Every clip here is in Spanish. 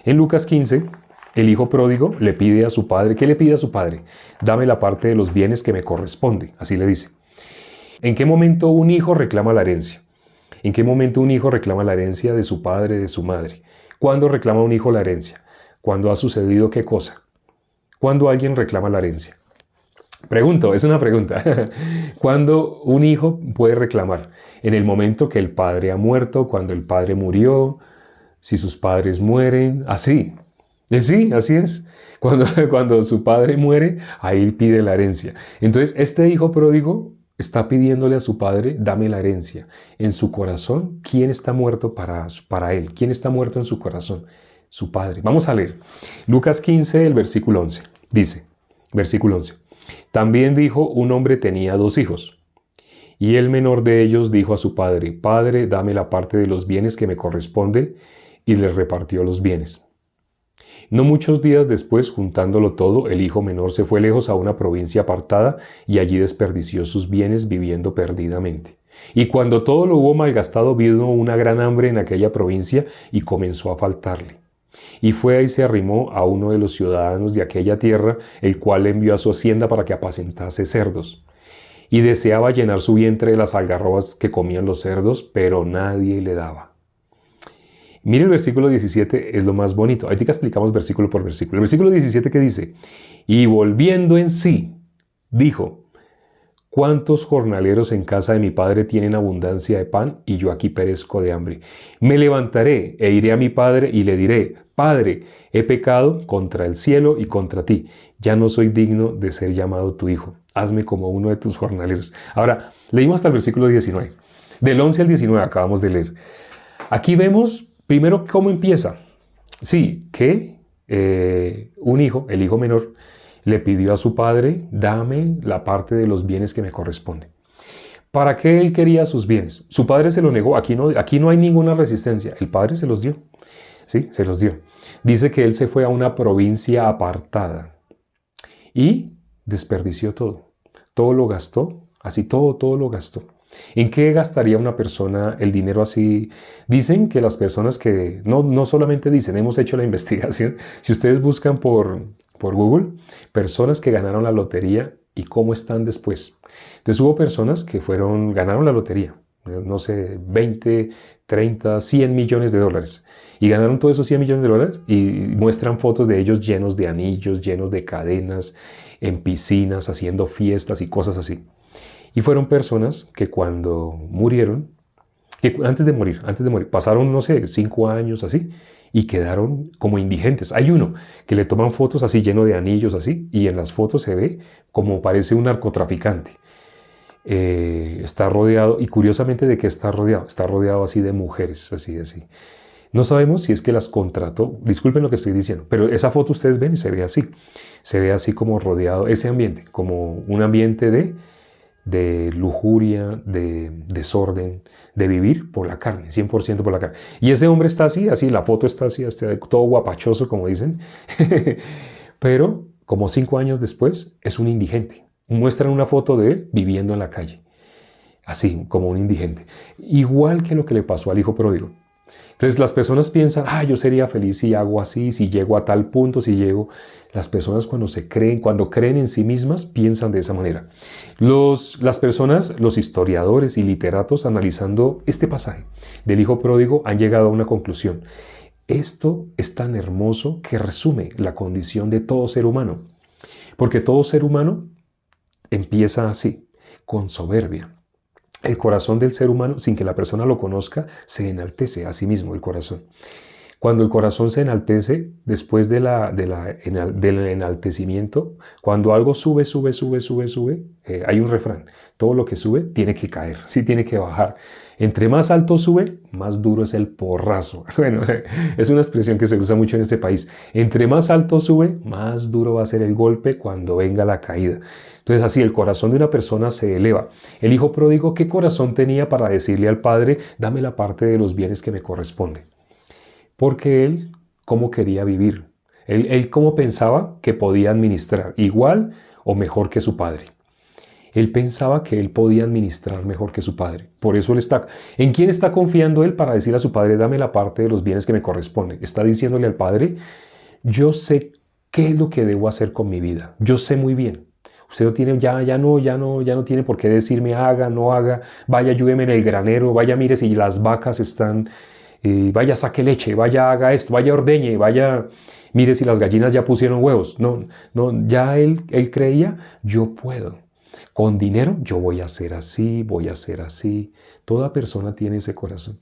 En Lucas 15, el hijo pródigo le pide a su padre, ¿qué le pide a su padre? Dame la parte de los bienes que me corresponde, así le dice. ¿En qué momento un hijo reclama la herencia? ¿En qué momento un hijo reclama la herencia de su padre, de su madre? ¿Cuándo reclama un hijo la herencia? ¿Cuándo ha sucedido qué cosa? ¿Cuándo alguien reclama la herencia? Pregunto, es una pregunta. ¿Cuándo un hijo puede reclamar? ¿En el momento que el padre ha muerto? ¿Cuando el padre murió? ¿Si sus padres mueren? Así. Sí, así es. Cuando su padre muere, ahí pide la herencia. Entonces, este hijo pródigo está pidiéndole a su padre, dame la herencia. En su corazón, ¿quién está muerto para él? ¿Quién está muerto en su corazón? Su padre. Vamos a leer. Lucas 15, el versículo 11. Dice, versículo 11. También dijo, un hombre tenía dos hijos. Y el menor de ellos dijo a su padre, Padre, dame la parte de los bienes que me corresponde, y le repartió los bienes. No muchos días después, juntándolo todo, el hijo menor se fue lejos a una provincia apartada y allí desperdició sus bienes viviendo perdidamente. Y cuando todo lo hubo malgastado, vino una gran hambre en aquella provincia y comenzó a faltarle. Y fue y se arrimó a uno de los ciudadanos de aquella tierra, el cual le envió a su hacienda para que apacentase cerdos. Y deseaba llenar su vientre de las algarrobas que comían los cerdos, pero nadie le daba. Mire el versículo 17, es lo más bonito. Ahorita explicamos versículo por versículo. El versículo 17 que dice, y volviendo en sí, dijo, ¿cuántos jornaleros en casa de mi padre tienen abundancia de pan y yo aquí perezco de hambre? Me levantaré e iré a mi padre y le diré, Padre, he pecado contra el cielo y contra ti. Ya no soy digno de ser llamado tu hijo. Hazme como uno de tus jornaleros. Ahora, leímos hasta el versículo 19. Del 11 al 19 acabamos de leer. Aquí vemos primero cómo empieza. Sí, que un hijo, el hijo menor, le pidió a su padre, dame la parte de los bienes que me corresponde. ¿Para qué él quería sus bienes? Su padre se lo negó, aquí no hay ninguna resistencia, el padre se los dio, sí, se los dio. Dice que él se fue a una provincia apartada y desperdició todo lo gastó, así todo lo gastó. ¿En qué gastaría una persona el dinero así? Dicen que las personas que, no solamente dicen, hemos hecho la investigación, si ustedes buscan por Google, personas que ganaron la lotería y cómo están después. Entonces hubo personas que ganaron la lotería, no sé, 20, 30, 100 millones de dólares. Y ganaron todos esos 100 millones de dólares y muestran fotos de ellos llenos de anillos, llenos de cadenas, en piscinas, haciendo fiestas y cosas así. Y fueron personas que cuando murieron, que antes de morir, pasaron, no sé, 5 años así, y quedaron como indigentes. Hay uno que le toman fotos así lleno de anillos así, y en las fotos se ve como parece un narcotraficante. Está rodeado, y curiosamente de qué está rodeado así de mujeres, así. No sabemos si es que las contrató, disculpen lo que estoy diciendo, pero esa foto ustedes ven y se ve así como rodeado ese ambiente, como un ambiente de lujuria, de desorden, de vivir por la carne, 100% por la carne. Y ese hombre está así, la foto está así, todo guapachoso, como dicen, pero como 5 años después es un indigente. Muestran una foto de él viviendo en la calle, así como un indigente. Igual que lo que le pasó al hijo pródigo. Entonces las personas piensan, yo sería feliz si hago así, si llego a tal punto, si llego. Las personas cuando creen en sí mismas, piensan de esa manera. Las personas, los historiadores y literatos, analizando este pasaje del hijo pródigo, han llegado a una conclusión. Esto es tan hermoso que resume la condición de todo ser humano. Porque todo ser humano empieza así, con soberbia. El corazón del ser humano, sin que la persona lo conozca, se enaltece a sí mismo el corazón. Cuando el corazón se enaltece, después del enaltecimiento, cuando algo sube, hay un refrán, todo lo que sube tiene que caer, sí tiene que bajar. Entre más alto sube, más duro es el porrazo. Bueno, es una expresión que se usa mucho en este país. Entre más alto sube, más duro va a ser el golpe cuando venga la caída. Entonces así el corazón de una persona se eleva. El hijo pródigo, ¿qué corazón tenía para decirle al padre, dame la parte de los bienes que me corresponde? Porque él, ¿cómo quería vivir? Él cómo pensaba que podía administrar, igual o mejor que su padre. Él pensaba que él podía administrar mejor que su padre. Por eso él está... ¿En quién está confiando él para decir a su padre, dame la parte de los bienes que me corresponde? Está diciéndole al padre, yo sé qué es lo que debo hacer con mi vida. Yo sé muy bien. Usted no tiene, ya no tiene por qué decirme haga, no haga, vaya, ayúdeme en el granero, vaya, mire si las vacas están, vaya, saque leche, vaya, haga esto, vaya, ordeñe, vaya, mire si las gallinas ya pusieron huevos. No, no, ya él creía, yo puedo. Con dinero yo voy a hacer así, voy a hacer así. Toda persona tiene ese corazón.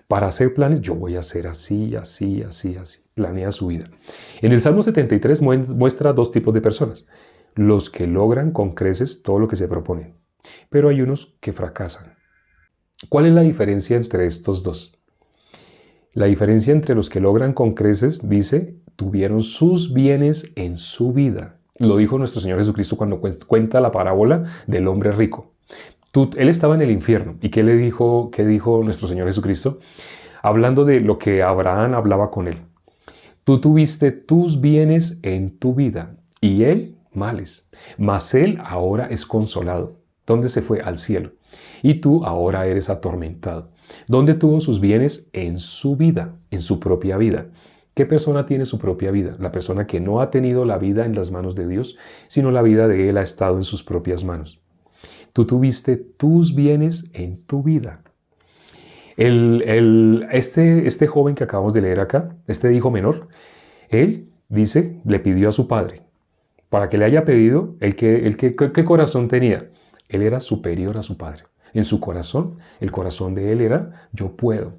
Para hacer planes, yo voy a hacer así, así, así, así. Planea su vida. En el Salmo 73 muestra dos tipos de personas. Los que logran con creces todo lo que se proponen. Pero hay unos que fracasan. ¿Cuál es la diferencia entre estos dos? La diferencia entre los que logran con creces, dice, tuvieron sus bienes en su vida. Lo dijo nuestro Señor Jesucristo cuando cuenta la parábola del hombre rico. Él estaba en el infierno. ¿Y qué dijo nuestro Señor Jesucristo? Hablando de lo que Abraham hablaba con él. Tú tuviste tus bienes en tu vida y él males. Mas él ahora es consolado. ¿Dónde se fue? Al cielo. Y tú ahora eres atormentado. ¿Dónde tuvo sus bienes? En su vida, en su propia vida. ¿Qué persona tiene su propia vida? La persona que no ha tenido la vida en las manos de Dios, sino la vida de él ha estado en sus propias manos. Tú tuviste tus bienes en tu vida. Este joven que acabamos de leer acá, este hijo menor, él dice, le pidió a su padre. Para que le haya pedido, ¿qué corazón tenía? Él era superior a su padre. En su corazón, el corazón de él era, yo puedo.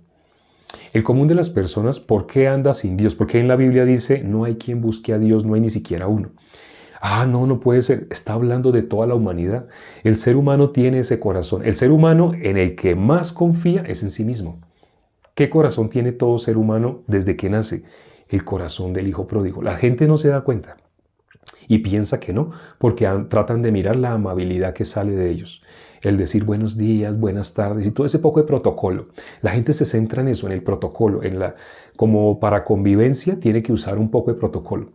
El común de las personas, ¿por qué anda sin Dios? Porque en la Biblia dice, no hay quien busque a Dios, no hay ni siquiera uno. Ah, no puede ser. Está hablando de toda la humanidad. El ser humano tiene ese corazón. El ser humano en el que más confía es en sí mismo. ¿Qué corazón tiene todo ser humano desde que nace? El corazón del hijo pródigo. La gente no se da cuenta y piensa que no, porque tratan de mirar la amabilidad que sale de ellos. El decir buenos días, buenas tardes y todo ese poco de protocolo. La gente se centra en eso, en el protocolo. Como para convivencia tiene que usar un poco de protocolo.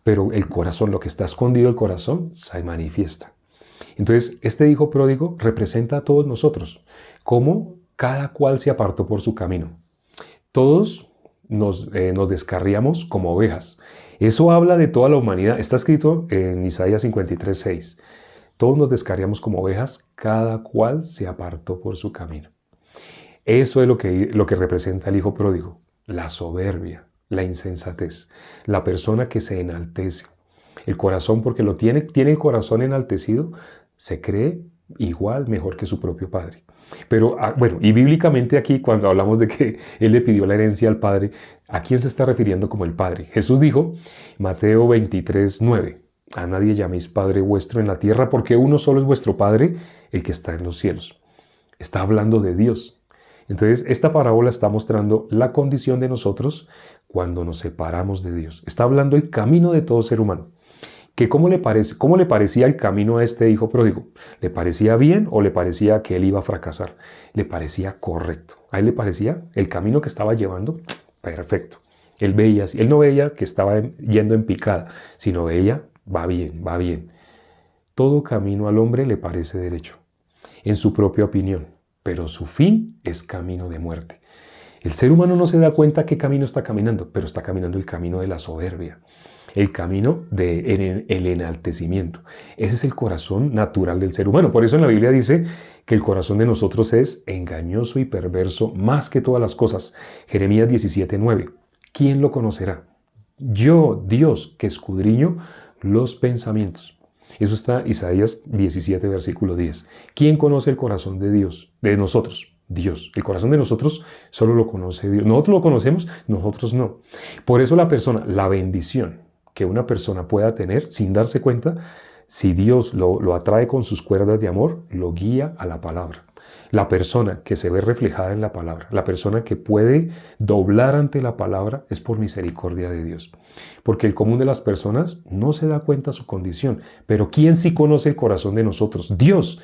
Pero el corazón, lo que está escondido el corazón, se manifiesta. Entonces, este hijo pródigo representa a todos nosotros, como cada cual se apartó por su camino. Todos nos descarriamos como ovejas. Eso habla de toda la humanidad. Está escrito en Isaías 53:6. Todos nos descarriamos como ovejas, cada cual se apartó por su camino. Eso es lo que representa el hijo pródigo, la soberbia. La insensatez, la persona que se enaltece. El corazón, porque tiene el corazón enaltecido, se cree igual, mejor que su propio padre. Pero bueno, y bíblicamente aquí cuando hablamos de que él le pidió la herencia al padre, ¿a quién se está refiriendo como el padre? Jesús dijo, Mateo 23:9, a nadie llaméis Padre vuestro en la tierra, porque uno solo es vuestro Padre, el que está en los cielos. Está hablando de Dios. Entonces, esta parábola está mostrando la condición de nosotros cuando nos separamos de Dios. Está hablando el camino de todo ser humano. ¿Cómo le parecía el camino a este hijo pródigo? ¿Le parecía bien o le parecía que él iba a fracasar? Le parecía correcto. A él le parecía el camino que estaba llevando perfecto. Él no veía que estaba yendo en picada, sino veía, va bien, va bien. Todo camino al hombre le parece derecho, en su propia opinión, pero su fin es camino de muerte. El ser humano no se da cuenta qué camino está caminando, pero está caminando el camino de la soberbia, el camino del enaltecimiento. Ese es el corazón natural del ser humano. Por eso en la Biblia dice que el corazón de nosotros es engañoso y perverso más que todas las cosas. Jeremías 17:9. ¿Quién lo conocerá? Yo, Dios, que escudriño los pensamientos. Eso está Isaías 17, versículo 10. ¿Quién conoce el corazón de Dios, de nosotros? Dios. El corazón de nosotros solo lo conoce Dios. Nosotros lo conocemos, nosotros no. Por eso la bendición que una persona pueda tener sin darse cuenta, si Dios lo atrae con sus cuerdas de amor, lo guía a la palabra. La persona que se ve reflejada en la palabra, la persona que puede doblar ante la palabra es por misericordia de Dios. Porque el común de las personas no se da cuenta de su condición. Pero ¿quién sí conoce el corazón de nosotros? Dios.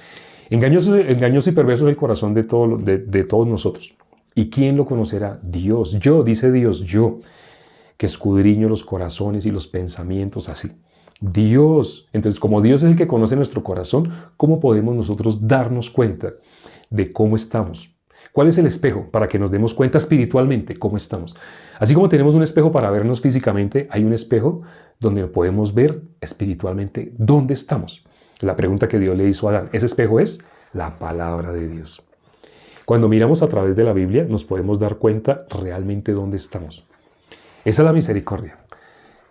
Engañoso y perverso es el corazón de todos nosotros. ¿Y quién lo conocerá? Dios. Yo, dice Dios, yo, que escudriño los corazones y los pensamientos así. Dios. Entonces, como Dios es el que conoce nuestro corazón, ¿cómo podemos nosotros darnos cuenta de cómo estamos? ¿Cuál es el espejo para que nos demos cuenta espiritualmente cómo estamos? Así como tenemos un espejo para vernos físicamente, hay un espejo donde podemos ver espiritualmente dónde estamos. La pregunta que Dios le hizo a Adán, ese espejo es la palabra de Dios. Cuando miramos a través de la Biblia, nos podemos dar cuenta realmente dónde estamos. Esa es la misericordia.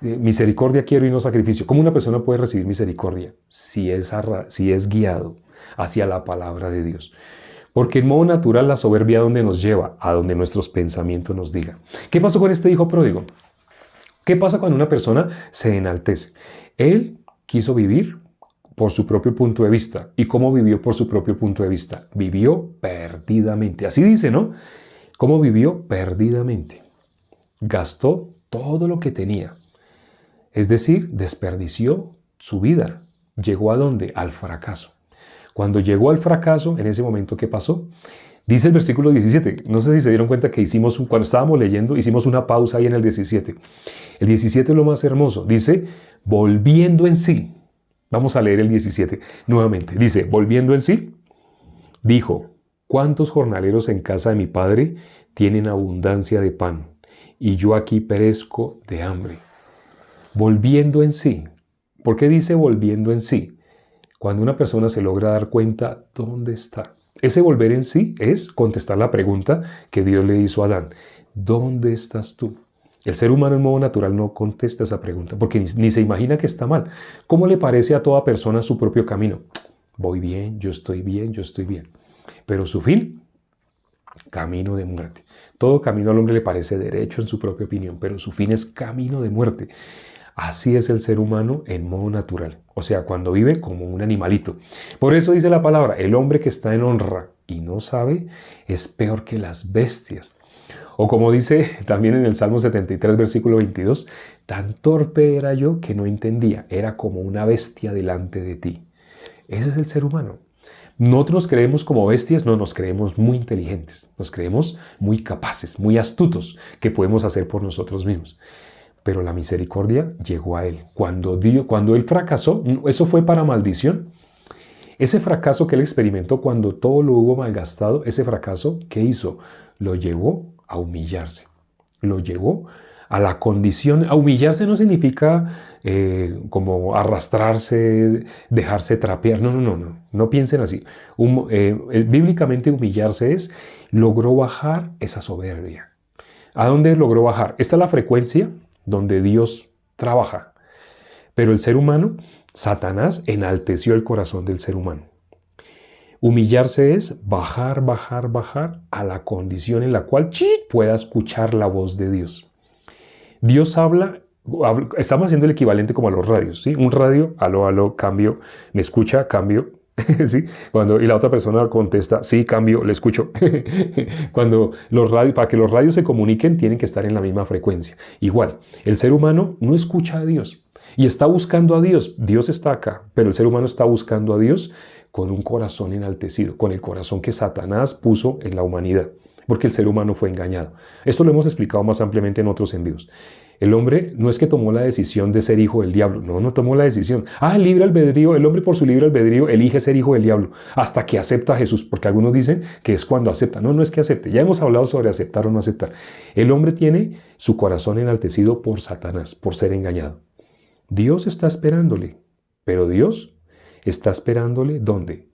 Misericordia quiero y no sacrificio. ¿Cómo una persona puede recibir misericordia? Si es guiado hacia la palabra de Dios. Porque en modo natural la soberbia, ¿a dónde nos lleva? A donde nuestros pensamientos nos digan. ¿Qué pasó con este hijo pródigo? ¿Qué pasa cuando una persona se enaltece? Él quiso vivir por su propio punto de vista. ¿Y cómo vivió por su propio punto de vista? Vivió perdidamente. Así dice, ¿no? ¿Cómo vivió? Perdidamente. Gastó todo lo que tenía. Es decir, desperdició su vida. ¿Llegó a dónde? Al fracaso. Cuando llegó al fracaso, en ese momento, ¿qué pasó? Dice el versículo 17. No sé si se dieron cuenta que cuando estábamos leyendo, hicimos una pausa ahí en el 17. El 17 es lo más hermoso. Dice, volviendo en sí. Vamos a leer el 17 nuevamente. Dice, volviendo en sí, dijo, ¿cuántos jornaleros en casa de mi padre tienen abundancia de pan? Y yo aquí perezco de hambre. Volviendo en sí. ¿Por qué dice volviendo en sí? Cuando una persona se logra dar cuenta dónde está. Ese volver en sí es contestar la pregunta que Dios le hizo a Adán. ¿Dónde estás tú? El ser humano en modo natural no contesta esa pregunta porque ni se imagina que está mal. ¿Cómo le parece a toda persona su propio camino? Voy bien, yo estoy bien, yo estoy bien. Pero su fin, camino de muerte. Todo camino al hombre le parece derecho en su propia opinión, pero su fin es camino de muerte. Así es el ser humano en modo natural, o sea, cuando vive como un animalito. Por eso dice la palabra, el hombre que está en honra y no sabe es peor que las bestias. O como dice también en el Salmo 73, versículo 22, tan torpe era yo que no entendía, era como una bestia delante de ti. Ese es el ser humano. Nosotros nos creemos como bestias, no, nos creemos muy inteligentes, nos creemos muy capaces, muy astutos, que podemos hacer por nosotros mismos. Pero la misericordia llegó a él. Cuando él fracasó, eso fue para maldición. Ese fracaso que él experimentó cuando todo lo hubo malgastado, ese fracaso, ¿qué hizo? Lo llevó a humillarse. Lo llevó a la condición. A humillarse no significa como arrastrarse, dejarse trapear. No piensen así. Bíblicamente humillarse es, logró bajar esa soberbia. ¿A dónde logró bajar? Esta es la frecuencia donde Dios trabaja. Pero el ser humano, Satanás, enalteció el corazón del ser humano. Humillarse es bajar a la condición en la cual pueda escuchar la voz de Dios. Dios habla, estamos haciendo el equivalente como a los radios, ¿sí? Un radio, aló, cambio, me escucha, cambio, ¿sí? Y la otra persona contesta, sí, cambio, le escucho. Para que los radios se comuniquen, tienen que estar en la misma frecuencia. Igual, el ser humano no escucha a Dios y está buscando a Dios. Dios está acá, pero el ser humano está buscando a Dios con un corazón enaltecido, con el corazón que Satanás puso en la humanidad, porque el ser humano fue engañado. Esto lo hemos explicado más ampliamente en otros envíos. El hombre no es que tomó la decisión de ser hijo del diablo, no tomó la decisión. Libre albedrío, el hombre por su libre albedrío elige ser hijo del diablo hasta que acepta a Jesús, porque algunos dicen que es cuando acepta. No es que acepte, ya hemos hablado sobre aceptar o no aceptar. El hombre tiene su corazón enaltecido por Satanás, por ser engañado. Dios está esperándole, pero Dios está esperándole ¿dónde?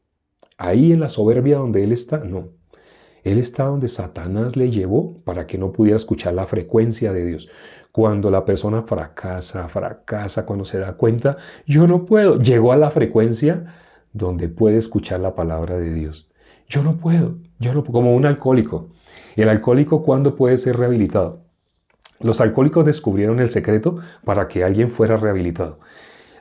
Ahí en la soberbia donde él está, no. Él está donde Satanás le llevó para que no pudiera escuchar la frecuencia de Dios. Cuando la persona fracasa, cuando se da cuenta, yo no puedo, llegó a la frecuencia donde puede escuchar la palabra de Dios. Yo no puedo, como un alcohólico. ¿El alcohólico cuándo puede ser rehabilitado? Los alcohólicos descubrieron el secreto para que alguien fuera rehabilitado.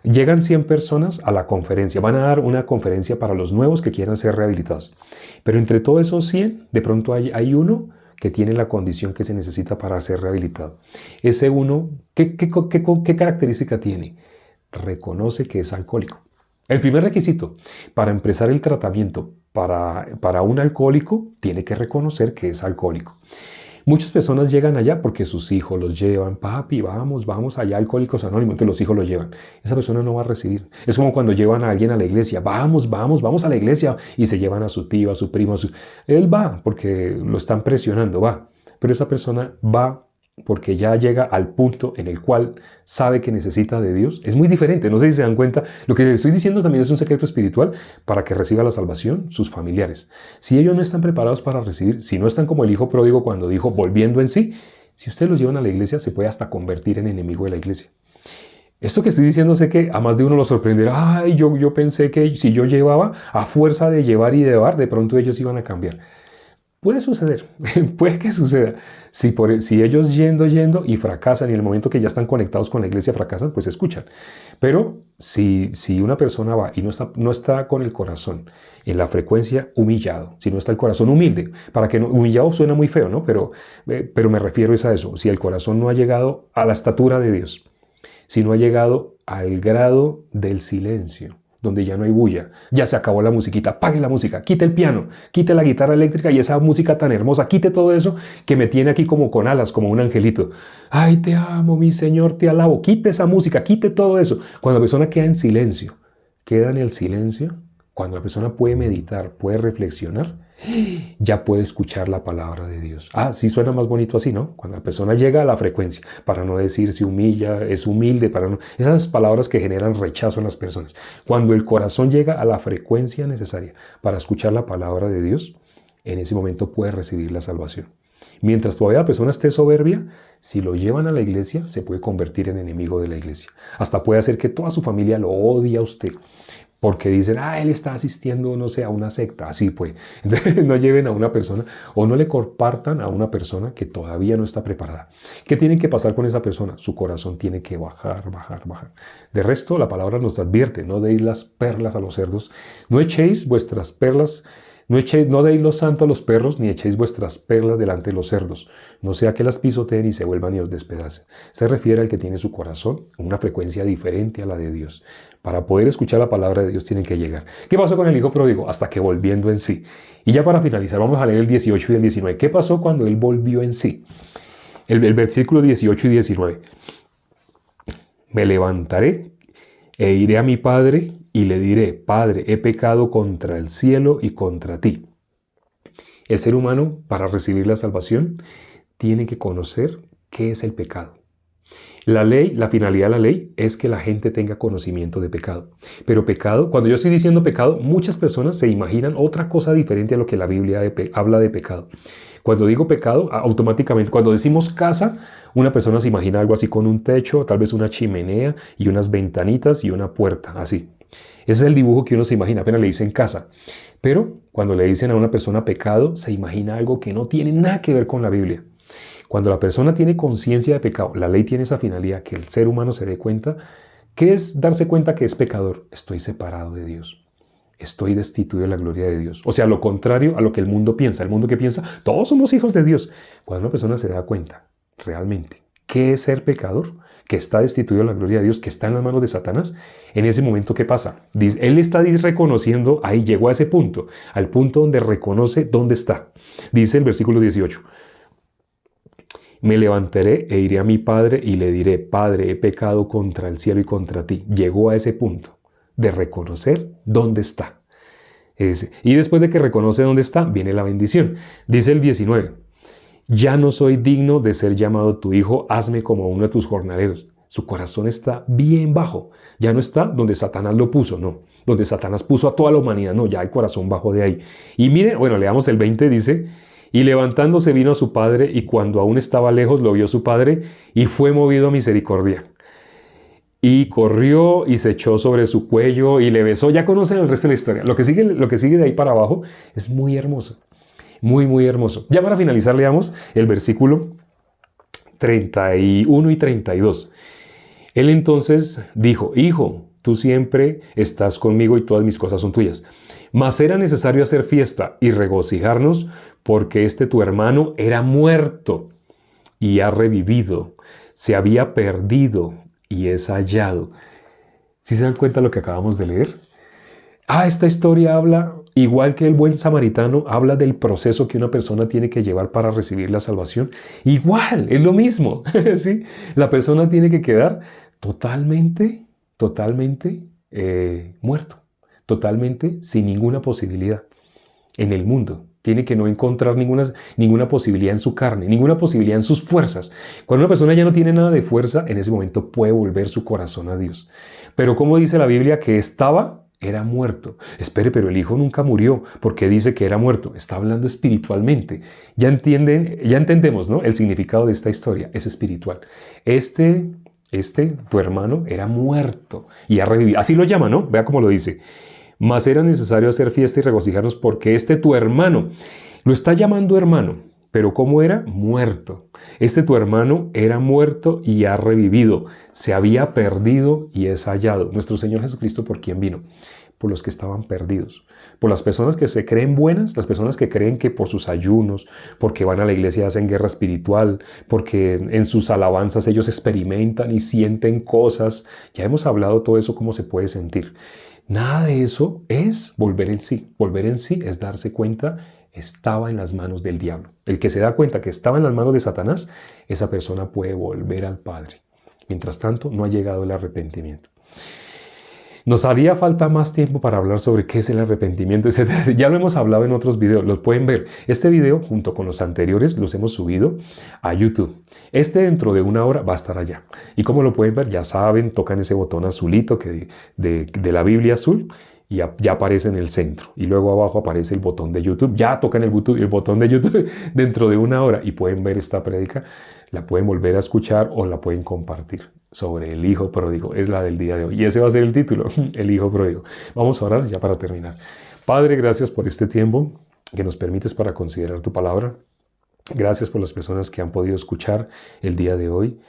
Llegan 100 personas a la conferencia, van a dar una conferencia para los nuevos que quieran ser rehabilitados. Pero entre todos esos 100, de pronto hay uno que tiene la condición que se necesita para ser rehabilitado. Ese uno, ¿qué característica tiene? Reconoce que es alcohólico. El primer requisito para empezar el tratamiento para un alcohólico tiene que reconocer que es alcohólico. Muchas personas llegan allá porque sus hijos los llevan. Papi, vamos allá, Alcohólicos Anónimos. Entonces los hijos los llevan. Esa persona no va a recibir. Es como cuando llevan a alguien a la iglesia. Vamos a la iglesia. Y se llevan a su tío, a su primo. Él va porque lo están presionando, va. Pero esa persona va porque ya llega al punto en el cual sabe que necesita de Dios. Es muy diferente, no sé si se dan cuenta. Lo que les estoy diciendo también es un secreto espiritual para que reciba la salvación sus familiares. Si ellos no están preparados para recibir, si no están como el hijo pródigo cuando dijo volviendo en sí, si ustedes los llevan a la iglesia, se puede hasta convertir en enemigo de la iglesia. Esto que estoy diciendo sé que a más de uno lo sorprenderá. Ay, yo pensé que si yo llevaba, a fuerza de llevar y de dar, de pronto ellos iban a cambiar. Puede suceder, puede que suceda. Si ellos yendo y fracasan y en el momento que ya están conectados con la iglesia fracasan, pues escuchan. Pero si una persona va y no está con el corazón en la frecuencia humillado, si no está el corazón humilde, para que no, humillado suena muy feo, ¿no? Pero me refiero a eso. Si el corazón no ha llegado a la estatura de Dios, si no ha llegado al grado del silencio, donde ya no hay bulla, ya se acabó la musiquita, apague la música, quite el piano, quite la guitarra eléctrica y esa música tan hermosa, quite todo eso que me tiene aquí como con alas, como un angelito. Ay, te amo, mi Señor, te alabo, quite esa música, quite todo eso. Cuando la persona queda en silencio, queda en el silencio, cuando la persona puede meditar, puede reflexionar, ya puede escuchar la palabra de Dios. Sí suena más bonito así, ¿no? Cuando la persona llega a la frecuencia, para no decir se humilla, es humilde, esas palabras que generan rechazo en las personas. Cuando el corazón llega a la frecuencia necesaria para escuchar la palabra de Dios, en ese momento puede recibir la salvación. Mientras todavía la persona esté soberbia, si lo llevan a la iglesia, se puede convertir en enemigo de la iglesia. Hasta puede hacer que toda su familia lo odie a usted. Porque dicen, él está asistiendo, no sé, a una secta. Así pues. Entonces no lleven a una persona o no le compartan a una persona que todavía no está preparada. ¿Qué tiene que pasar con esa persona? Su corazón tiene que bajar. De resto, la palabra nos advierte, no deis las perlas a los cerdos, no echéis vuestras perlas, no deis lo santo a los perros, ni echéis vuestras perlas delante de los cerdos, no sea que las pisoteen y se vuelvan y os despedacen. Se refiere al que tiene su corazón a una frecuencia diferente a la de Dios. Para poder escuchar la palabra de Dios tienen que llegar. ¿Qué pasó con el hijo pródigo? Hasta que volviendo en sí. Y ya para finalizar, vamos a leer el 18 y el 19. ¿Qué pasó cuando él volvió en sí? El versículo 18 y 19. Me levantaré e iré a mi padre y le diré, Padre, he pecado contra el cielo y contra ti. El ser humano, para recibir la salvación, tiene que conocer qué es el pecado. La ley, la finalidad de la ley es que la gente tenga conocimiento de pecado. Pero pecado, cuando yo estoy diciendo pecado, muchas personas se imaginan otra cosa diferente a lo que la Biblia habla de pecado. Cuando digo pecado, automáticamente, cuando decimos casa, una persona se imagina algo así con un techo, tal vez una chimenea y unas ventanitas y una puerta, así. Ese es el dibujo que uno se imagina, apenas le dicen casa. Pero cuando le dicen a una persona pecado, se imagina algo que no tiene nada que ver con la Biblia. Cuando la persona tiene conciencia de pecado, la ley tiene esa finalidad, que el ser humano se dé cuenta. ¿Qué es darse cuenta que es pecador? Estoy separado de Dios. Estoy destituido de la gloria de Dios. O sea, lo contrario a lo que el mundo piensa. El mundo que piensa, todos somos hijos de Dios. Cuando una persona se da cuenta realmente qué es ser pecador, que está destituido de la gloria de Dios, que está en las manos de Satanás, en ese momento, ¿qué pasa? Él está reconociendo, ahí llegó a ese punto, al punto donde reconoce dónde está. Dice el versículo 18. Me levantaré e iré a mi padre y le diré, Padre, he pecado contra el cielo y contra ti. Llegó a ese punto de reconocer dónde está. Y después de que reconoce dónde está, viene la bendición. Dice el 19, ya no soy digno de ser llamado tu hijo, hazme como uno de tus jornaleros. Su corazón está bien bajo. Ya no está donde Satanás lo puso, no. Donde Satanás puso a toda la humanidad, no, ya hay corazón bajo de ahí. Y mire, bueno, leamos el 20, dice, y levantándose vino a su padre, y cuando aún estaba lejos lo vio su padre, y fue movido a misericordia. Y corrió y se echó sobre su cuello y le besó. Ya conocen el resto de la historia. Lo que sigue de ahí para abajo es muy hermoso. Muy, muy hermoso. Ya para finalizar, leamos el versículo 31 y 32. Él entonces dijo, Hijo, tú siempre estás conmigo y todas mis cosas son tuyas. Mas era necesario hacer fiesta y regocijarnos porque tu hermano era muerto y ha revivido. Se había perdido y es hallado. ¿Sí se dan cuenta de lo que acabamos de leer? Esta historia habla igual que el buen samaritano habla del proceso que una persona tiene que llevar para recibir la salvación, igual, es lo mismo, ¿sí? La persona tiene que quedar totalmente, muerto, totalmente sin ninguna posibilidad en el mundo. Tiene que no encontrar ninguna posibilidad en su carne, ninguna posibilidad en sus fuerzas. Cuando una persona ya no tiene nada de fuerza, en ese momento puede volver su corazón a Dios. Pero como dice la Biblia que era muerto. Espere, pero el hijo nunca murió. ¿Por qué dice que era muerto? Está hablando espiritualmente. Ya entendemos, ¿no? El significado de esta historia es espiritual. Tu hermano era muerto y ha revivido. Así lo llama, ¿no? Vea cómo lo dice. Mas era necesario hacer fiesta y regocijarnos porque tu hermano, lo está llamando hermano, pero ¿cómo era? Muerto. Tu hermano era muerto y ha revivido. Se había perdido y es hallado. Nuestro Señor Jesucristo, ¿por quién vino? Por los que estaban perdidos. Por las personas que se creen buenas, las personas que creen que por sus ayunos, porque van a la iglesia y hacen guerra espiritual, porque en sus alabanzas ellos experimentan y sienten cosas. Ya hemos hablado todo eso, cómo se puede sentir. Nada de eso es volver en sí. Volver en sí es darse cuenta, estaba en las manos del diablo. El que se da cuenta que estaba en las manos de Satanás, esa persona puede volver al Padre. Mientras tanto, no ha llegado el arrepentimiento. Nos haría falta más tiempo para hablar sobre qué es el arrepentimiento, etc. Ya lo hemos hablado en otros videos, los pueden ver. Este video, junto con los anteriores, los hemos subido a YouTube. Dentro de 1 hora va a estar allá. Y como lo pueden ver, ya saben, tocan ese botón azulito de la Biblia azul y ya aparece en el centro. Y luego abajo aparece el botón de YouTube. Ya tocan el botón de YouTube dentro de 1 hora y pueden ver esta prédica. La pueden volver a escuchar o la pueden compartir. Sobre el hijo pródigo, es la del día de hoy. Y ese va a ser el título, el hijo pródigo. Vamos a orar ya para terminar. Padre, gracias por este tiempo que nos permites para considerar tu palabra. Gracias por las personas que han podido escuchar el día de hoy.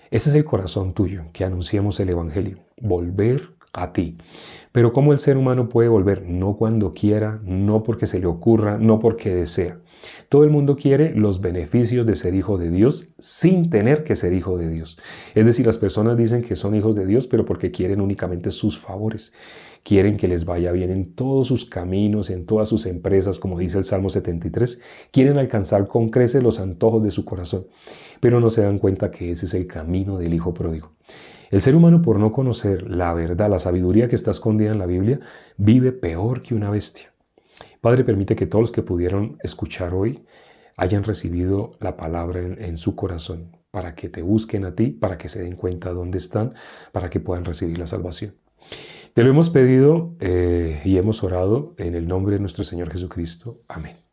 Ese es el corazón tuyo, que anunciemos el evangelio. Volver a ti. Pero ¿cómo el ser humano puede volver? No cuando quiera, no porque se le ocurra, no porque desea. Todo el mundo quiere los beneficios de ser hijo de Dios sin tener que ser hijo de Dios. Es decir, las personas dicen que son hijos de Dios, pero porque quieren únicamente sus favores. Quieren que les vaya bien en todos sus caminos, en todas sus empresas, como dice el Salmo 73. Quieren alcanzar con creces los antojos de su corazón, pero no se dan cuenta que ese es el camino del hijo pródigo. El ser humano, por no conocer la verdad, la sabiduría que está escondida en la Biblia, vive peor que una bestia. Padre, permite que todos los que pudieron escuchar hoy hayan recibido la palabra en su corazón, para que te busquen a ti, para que se den cuenta dónde están, para que puedan recibir la salvación. Te lo hemos pedido y hemos orado en el nombre de nuestro Señor Jesucristo. Amén.